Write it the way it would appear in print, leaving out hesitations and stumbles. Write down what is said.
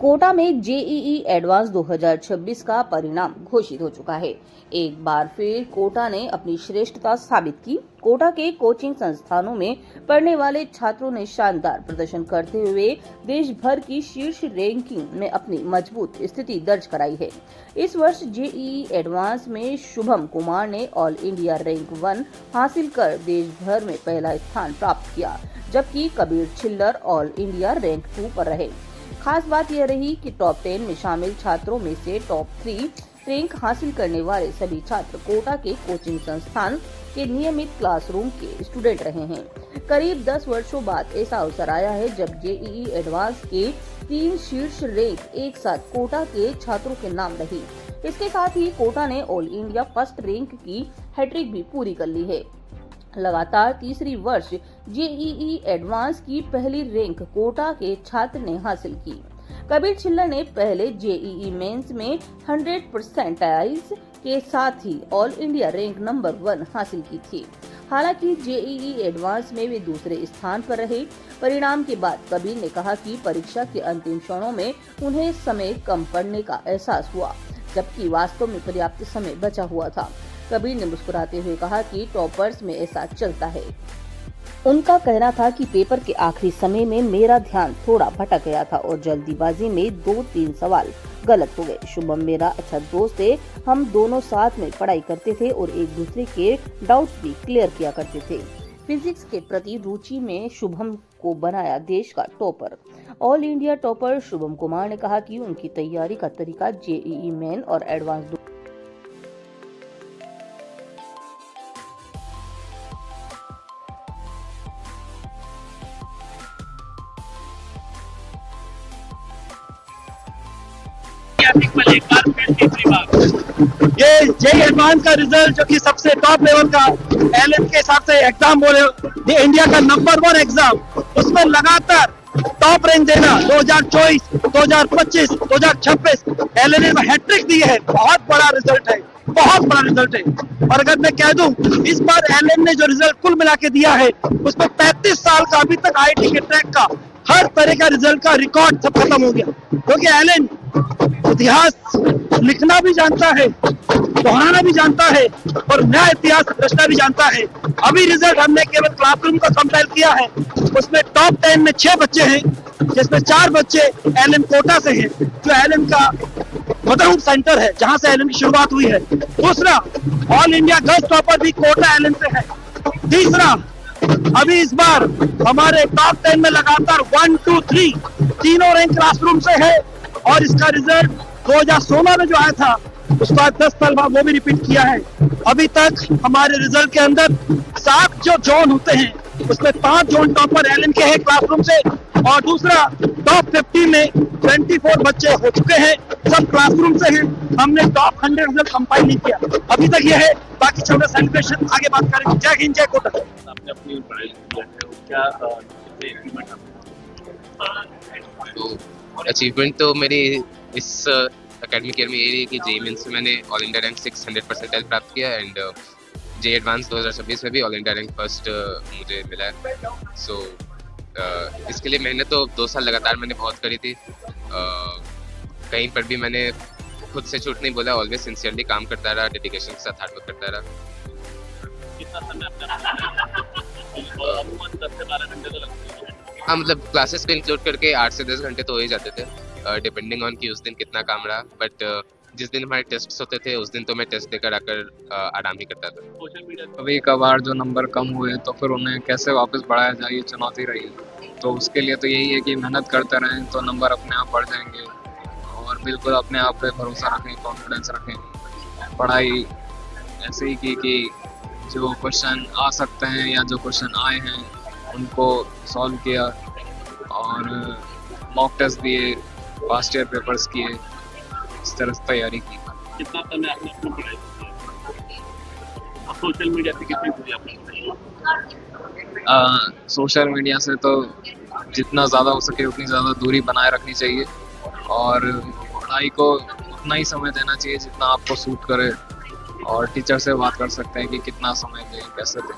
कोटा में JEE advance 2026 का परिणाम घोषित हो चुका है। एक बार फिर कोटा ने अपनी श्रेष्ठता साबित की। कोटा के कोचिंग संस्थानों में पढ़ने वाले छात्रों ने शानदार प्रदर्शन करते हुए देश भर की शीर्ष रैंकिंग में अपनी मजबूत स्थिति दर्ज कराई है। इस वर्ष जेईई एडवांस में शुभम कुमार ने ऑल इंडिया रैंक 1 हासिल कर देश भर में पहला स्थान प्राप्त किया, जबकि Kabir Chhillar all India rank 2 पर रहे। खास बात यह रही कि टॉप 10 में शामिल छात्रों में से टॉप 3 रैंक हासिल करने वाले सभी छात्र कोटा के कोचिंग संस्थान के नियमित क्लासरूम के स्टूडेंट रहे हैं। करीब 10 वर्षों बाद ऐसा अवसर आया है जब जेईई एडवांस के 3 शीर्ष रैंक एक साथ कोटा के छात्रों के नाम रही। इसके साथ ही कोटा ने ऑल इंडिया फर्स्ट रैंक की हैट्रिक भी पूरी कर ली है। लगातार तीसरी वर्ष जेईई एडवांस की पहली रैंक कोटा के छात्र ने हासिल की। कबीर छिल्लर ने पहले जेईई मेंस में 100 परसेंटाइल्स के साथ ही ऑल इंडिया रैंक नंबर 1 हासिल की थी। हालांकि जेईई एडवांस में वे दूसरे स्थान पर रहे। परिणाम के बाद कबीर ने कहा कि परीक्षा के अंतिम क्षणों में उन्हें समय कम पड़ने का एहसास हुआ, जबकि वास्तव में पर्याप्त समय बचा हुआ था। कबीर ने मुस्कुराते हुए कहा कि टॉपर्स में ऐसा चलता है। उनका कहना था कि पेपर के आखिरी समय में मेरा ध्यान थोड़ा भटक गया था और जल्दीबाजी में 2-3 सवाल गलत हो गए। शुभम मेरा अच्छा दोस्त है, हम दोनों साथ में पढ़ाई करते थे और एक दूसरे के डाउट्स भी क्लियर किया करते थे। फिजिक्स के प्रति रुचि में शुभम को बनाया देश का topper. All India topper Shubham Kumar ने कहा कि उनकी तैयारी का तरीका जेईई मेन और एडवांस ये जेईई एडवांस का रिजल्ट जो कि सबसे टॉप लेवल का एलएन के हिसाब से एग्जाम बोले, ये इंडिया का नंबर 1 एग्जाम, उसमें लगातार टॉप रैंक देना 2024, 2025, 2026 एलएन ने हैट्रिक दी है। बहुत बड़ा रिजल्ट है, बहुत बड़ा रिजल्ट है। और अगर मैं कह दूं, इस बार एलएन ने जो रिजल्ट कुल मिला के दिया है उसमें 35 साल का अभी तक आईटी के ट्रैक का हर तरह का रिजल्ट का रिकॉर्ड सब खत्म हो गया, क्योंकि एलएन इतिहास लिखना भी जानता है, दोहराना भी जानता है और नया इतिहास रचना भी जानता है। अभी रिजल्ट हमने केवल क्लासरूम का कंपेयर किया है, उसमें टॉप 10 में 6 बच्चे हैं, जिसमें 4 बच्चे एलएन कोटा से हैं, जो एलएन का मदरहुड सेंटर है, जहां से एलएन की शुरुआत हुई है। दूसरा, ऑल इंडिया गर्ल्स टॉपर भी कोटा एलएन से है। तीसरा, अभी इस बार हमारे टॉप 10 में लगातार 1, 2, 3 तीनों रैंक क्लासरूम से है और इसका रिजल्ट 2016 में जो आया था उसका 10 साल बाद वो भी रिपीट किया है। अभी तक हमारे रिजल्ट के अंदर 7 जो जोन होते हैं उसमें 5 जोन टॉपर एलएन के हैं क्लासरूम से, और दूसरा टॉप 50 में 24 बच्चे हो चुके हैं, सब क्लासरूम से हैं। हमने टॉप 100 रिजल्ट कंपाइल नहीं किया, अभी तक ये है। बाकी चल रहा सेलिब्रेशन, आगे बात करेंगे। जय हिंद, जय कोटा। आपने अपनी पढ़ाई किया है, क्या अचीवमेंट तो मेरी इस एकेडमिक ईयर में ये रही कि जेईई मेंस में मैंने ऑल इंडिया रैंक 600 परसेंटाइल प्राप्त किया एंड जेईई एडवांस 2026 में भी ऑल इंडिया रैंक फर्स्ट मुझे मिला है। सो इसके लिए मेहनत तो 2 साल लगातार मैंने बहुत करी थी। कहीं पर भी मैंने खुद से झूठ नहीं बोला, ऑलवेज सिंसियरली काम करता रहा, डेडिकेशन के साथ हार्ड वर्क करता रहा। कितना समय हाँ, मतलब क्लासेस को इंक्लूड करके 8 से 10 घंटे तो हो ही जाते थे, डिपेंडिंग ऑन कि उस दिन कितना काम रहा। बट जिस दिन हमारे टेस्ट होते थे उस दिन तो मैं टेस्ट देकर आकर आराम ही करता था। सोशल मीडिया कभी कभार जो नंबर कम हुए तो फिर उन्हें कैसे वापस बढ़ाया जाए, ये चुनौती रही। तो उसके लिए तो यही है कि मेहनत करते रहें तो नंबर अपने आप बढ़ जाएंगे, और बिल्कुल अपने आप पे भरोसा रखें, कॉन्फिडेंस रखें। पढ़ाई ऐसे ही की कि जो क्वेश्चन आ सकते हैं या जो क्वेश्चन आए हैं उनको सॉल्व किया, और मॉक टेस्ट दिए, पास्ट ईयर पेपर्स किए, इस तरह से तैयारी की। कितना समय आपने अपनी पढ़ाई किया? सोशल मीडिया से कितनी दूरी आपने? सोशल मीडिया से तो जितना ज़्यादा हो सके उतनी ज़्यादा दूरी बनाए रखनी चाहिए, और पढ़ाई को उतना ही समय देना चाहिए जितना आपको सूट करे, और टीचर से बात कर सकते हैं कि कितना समय दें, कैसे दें।